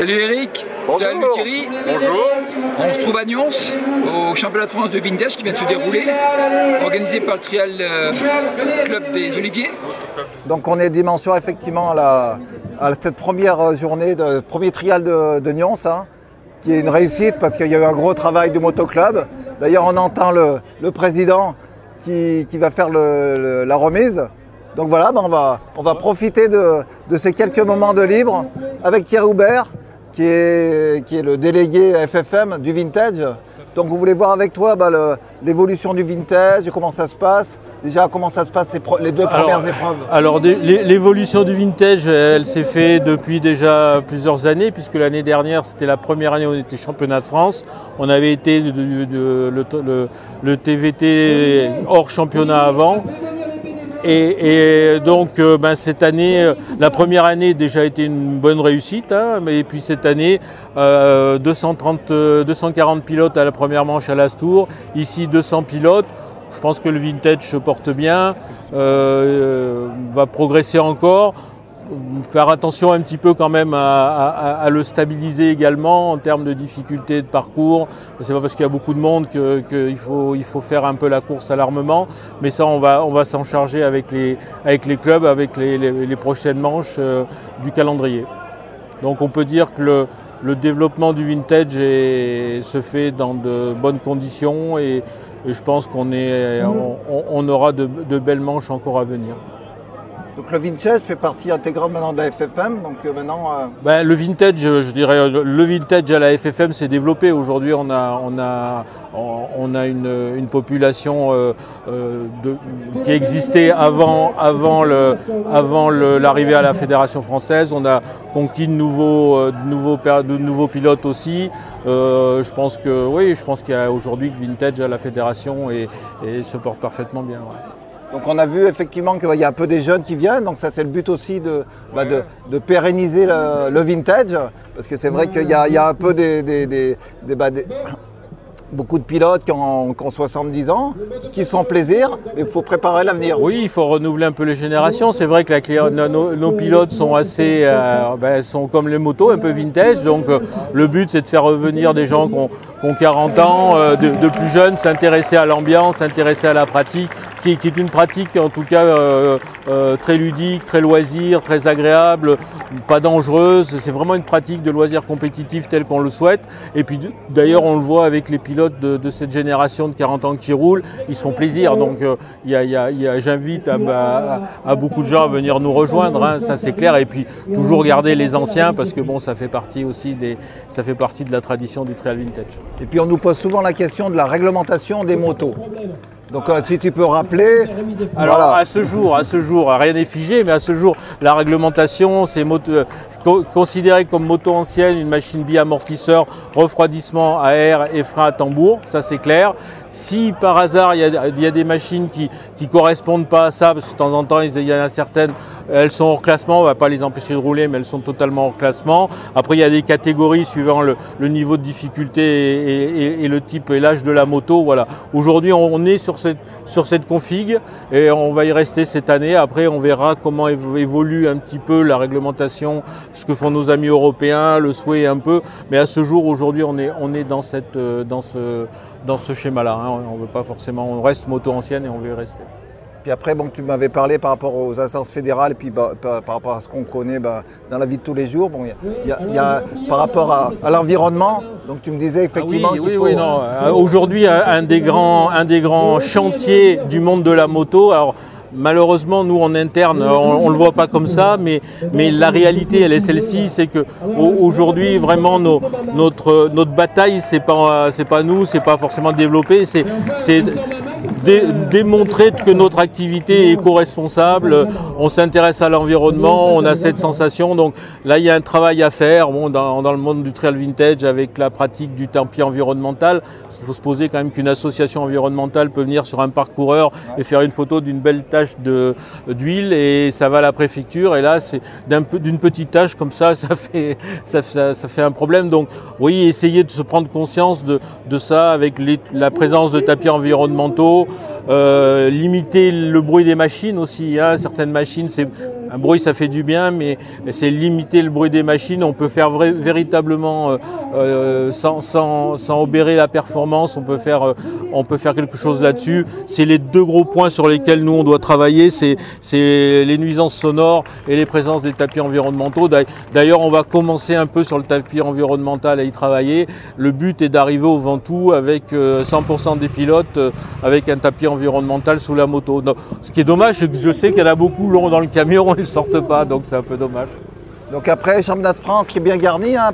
Salut Eric, bonjour. Salut Thierry. Bonjour. On se trouve à Nyons, au championnat de France de vintage qui vient de se dérouler, organisé par le Trial Club des Oliviers. Donc on est dimanche soir effectivement à cette première journée, premier trial de Nyons, hein, qui est une réussite parce qu'il y a eu un gros travail du motoclub. D'ailleurs on entend le président qui va faire la remise. Donc voilà, on va profiter de ces quelques moments de libre avec Thierry Houbert, qui est le délégué FFM du vintage. Donc vous voulez voir avec toi l'évolution du vintage, comment ça se passe. Déjà, comment ça se passe les deux premières épreuves? Alors l'évolution du vintage, elle s'est faite depuis déjà plusieurs années, puisque l'année dernière, c'était la première année où on était championnat de France. On avait été le TVT hors championnat avant. Et donc cette année, la première année déjà été une bonne réussite, hein, et puis cette année 240 pilotes à la première manche à l'Astour, ici 200 pilotes. Je pense que le vintage se porte bien, va progresser encore. Faire attention un petit peu quand même à le stabiliser également en termes de difficulté de parcours. C'est pas parce qu'il y a beaucoup de monde qu'il faut faire un peu la course à l'armement, mais ça on va s'en charger avec les clubs, avec les prochaines manches du calendrier. Donc on peut dire que le développement du vintage se fait dans de bonnes conditions et je pense qu'on aura de belles manches encore à venir. Donc le vintage fait partie intégrante maintenant de la FFM, donc maintenant... Le vintage, je dirais, le vintage à la FFM s'est développé. Aujourd'hui, on a une population qui existait avant l'arrivée à la Fédération française. On a conquis de nouveaux pilotes aussi. Je pense qu'il y a aujourd'hui que vintage à la Fédération et se porte parfaitement bien. Ouais. Donc on a vu effectivement qu'il y a un peu des jeunes qui viennent, donc ça c'est le but aussi de pérenniser le vintage, parce que c'est vrai qu'il y a un peu beaucoup de pilotes qui ont 70 ans, qui se font plaisir, mais il faut préparer l'avenir. Oui, il faut renouveler un peu les générations. C'est vrai que nos pilotes sont assez, sont comme les motos, un peu vintage. Donc le but c'est de faire revenir des gens qui ont 40 ans, de plus jeunes, s'intéresser à l'ambiance, s'intéresser à la pratique, qui est une pratique en tout cas très ludique, très loisir, très agréable, pas dangereuse. C'est vraiment une pratique de loisir compétitif telle qu'on le souhaite. Et puis d'ailleurs on le voit avec les pilotes de cette génération de 40 ans qui roulent, ils se font plaisir. Donc j'invite à beaucoup de gens à venir nous rejoindre, hein, ça c'est clair. Et puis toujours garder les anciens parce que bon, ça fait partie aussi de la tradition du trail vintage. Et puis on nous pose souvent la question de la réglementation des motos. Donc si tu peux rappeler... Alors voilà. à ce jour, rien n'est figé, mais à ce jour, la réglementation, c'est considéré comme moto ancienne, une machine bi-amortisseur, refroidissement à air et frein à tambour, ça c'est clair. Si par hasard il y a des machines qui ne correspondent pas à ça, parce que de temps en temps il y en a certaines, elles sont hors classement, on ne va pas les empêcher de rouler, mais elles sont totalement hors classement. Après il y a des catégories suivant le niveau de difficulté et le type et l'âge de la moto. Voilà. Aujourd'hui on est sur cette config et on va y rester cette année. Après on verra comment évolue un petit peu la réglementation, ce que font nos amis européens, le souhait un peu. Mais à ce jour, aujourd'hui, on est dans ce schéma-là. Hein. On veut pas forcément, on reste moto ancienne et on veut y rester. Puis après, tu m'avais parlé par rapport aux instances fédérales et puis par rapport à ce qu'on connaît dans la vie de tous les jours. Bon, il y a par rapport à l'environnement. Donc tu me disais effectivement Aujourd'hui, un des grands chantiers du monde de la moto. Alors, malheureusement, nous en interne, on ne le voit pas comme ça, mais la réalité, elle est celle-ci, c'est que aujourd'hui, vraiment, notre bataille, c'est pas nous, c'est pas forcément développer, c'est démontrer que notre activité est éco-responsable, on s'intéresse à l'environnement, on a cette sensation. Donc là, il y a un travail à faire dans le monde du trail vintage avec la pratique du tapis environnemental. Parce qu'il faut se poser quand même qu'une association environnementale peut venir sur un parcoureur et faire une photo d'une belle tache d'huile et ça va à la préfecture. Et là, c'est d'une petite tache comme ça, ça fait un problème. Donc oui, essayer de se prendre conscience de ça avec la présence de tapis environnementaux. Limiter le bruit des machines aussi, hein. Certaines machines, c'est Un bruit, ça fait du bien, mais c'est limiter le bruit des machines. On peut faire véritablement, sans obérer la performance, on peut faire quelque chose là-dessus. C'est les deux gros points sur lesquels nous on doit travailler, c'est les nuisances sonores et les présences des tapis environnementaux. D'ailleurs, on va commencer un peu sur le tapis environnemental à y travailler. Le but est d'arriver au Ventoux avec 100% des pilotes avec un tapis environnemental sous la moto. Donc, ce qui est dommage, c'est que je sais qu'il y en a beaucoup dans le camion, ils ne sortent pas, donc c'est un peu dommage. Donc après, championnat de France qui est bien garni, hein.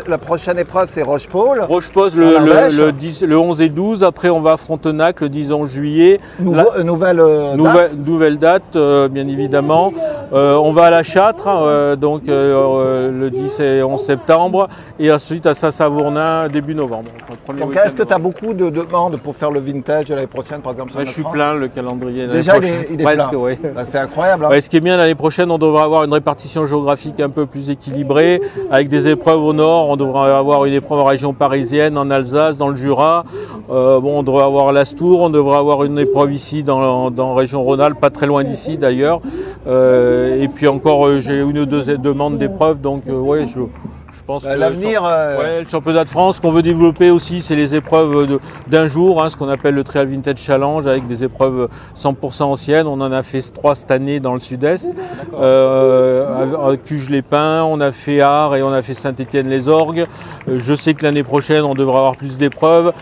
La prochaine épreuve c'est Rochepole. Rochepole le 11 et le 12, après on va à Frontenac le 10-11 juillet. Nouvelle date, bien évidemment. On va à La Châtre, le 10 et 11 septembre, et ensuite à Saint-Savournin début novembre. Donc est-ce que tu as beaucoup de demandes pour faire le vintage de l'année prochaine, par exemple? Je suis plein, le calendrier. Déjà il est presque, plein. Oui. Bah, c'est incroyable. Hein. Ouais, ce qui est bien l'année prochaine, on devra avoir une répartition géographique un peu plus équilibrée, avec des épreuves au nord. On devra avoir une épreuve en région parisienne, en Alsace, dans le Jura. On devrait avoir l'Astour, on devrait avoir une épreuve ici dans région Rhône-Alpes, pas très loin d'ici d'ailleurs. Et puis encore, j'ai une ou deux demandes d'épreuves, donc ouais, je pense que l'avenir, le championnat de France qu'on veut développer aussi, c'est les épreuves d'un jour, ce qu'on appelle le Trial Vintage Challenge, avec des épreuves 100% anciennes. On en a fait 3 cette année dans le sud-est, à Cuges-les-Pins, on a fait Arles et on a fait Saint-Étienne-les-Orgues. Je sais que l'année prochaine, on devra avoir plus d'épreuves.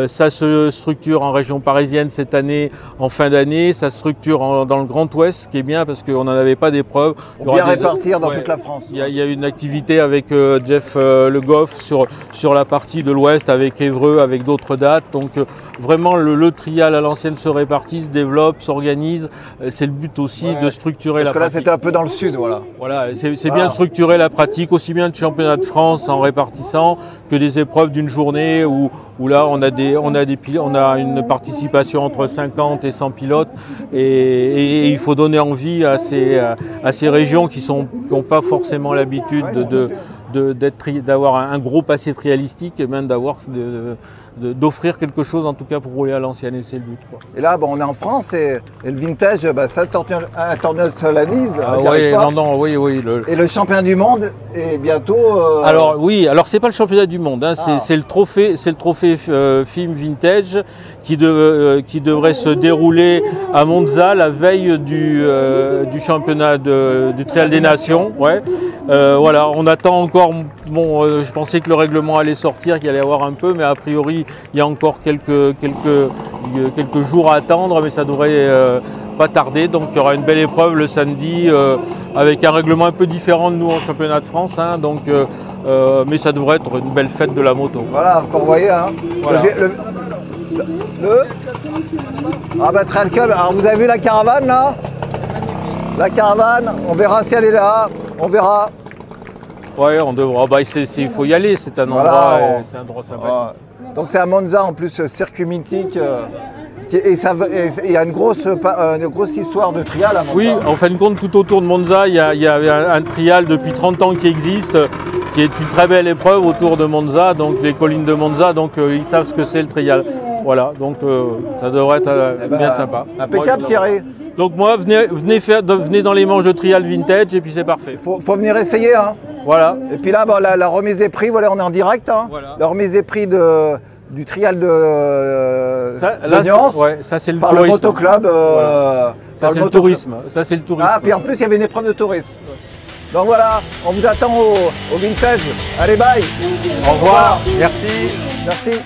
Ça se structure en région parisienne cette année, en fin d'année. Ça se structure dans le Grand Ouest, ce qui est bien parce qu'on n'en avait pas d'épreuves. Pour bien répartir dans toute la France. Il y a une activité avec Jeff Le Goff sur la partie de l'Ouest, avec Évreux, avec d'autres dates. Donc vraiment le trial à l'ancienne se répartit, se développe, s'organise. C'est le but aussi de structurer la pratique. Parce que là c'était un peu dans le sud, voilà. Voilà, c'est bien de structurer la pratique, aussi bien de championnat de France en répartissant que des épreuves d'une journée où là on a une participation entre 50 et 100 pilotes et il faut donner envie à ces régions qui n'ont pas forcément l'habitude d'avoir un gros passé trialistique et même d'offrir quelque chose en tout cas pour rouler à l'ancienne, et c'est le but, quoi. Et là on est en France et le vintage ça internationalise. Oui. Et le championnat du monde est bientôt. Alors c'est pas le championnat du monde, c'est le trophée FIM Vintage qui devrait se dérouler à Monza la veille du championnat du Trial des Nations. Voilà, on attend encore. Je pensais que le règlement allait sortir, qu'il allait y avoir un peu, mais a priori il y a encore quelques jours à attendre, mais ça devrait pas tarder. Donc il y aura une belle épreuve le samedi avec un règlement un peu différent de nous en championnat de France, mais ça devrait être une belle fête de la moto. Voilà, encore vous voyez, voilà. Trial Club. Alors vous avez vu la caravane là? La caravane, on verra si elle est là, on verra. Ouais, on devra. Il faut y aller, c'est un endroit, c'est un endroit sympathique. Donc c'est à Monza en plus, circuit mythique. Et il y a une grosse histoire de trial à Monza. Oui, en fin de compte, tout autour de Monza, il y a un trial depuis 30 ans qui existe, qui est une très belle épreuve autour de Monza, donc les collines de Monza, donc ils savent ce que c'est le trial. Voilà, donc ça devrait être bien sympa. Impeccable, Thierry. Donc moi, venez dans les manches de trial vintage et puis c'est parfait. Faut venir essayer, Voilà. Et puis là, la remise des prix, voilà, on est en direct. Voilà. La remise des prix du trial de Nyons, ça c'est le par tourisme. Le motoclub. Ça c'est le tourisme. Ça c'est le tourisme. Puis en plus, il y avait une épreuve de tourisme. Donc voilà, on vous attend au vintage. Allez, bye. Au revoir. Merci. Merci.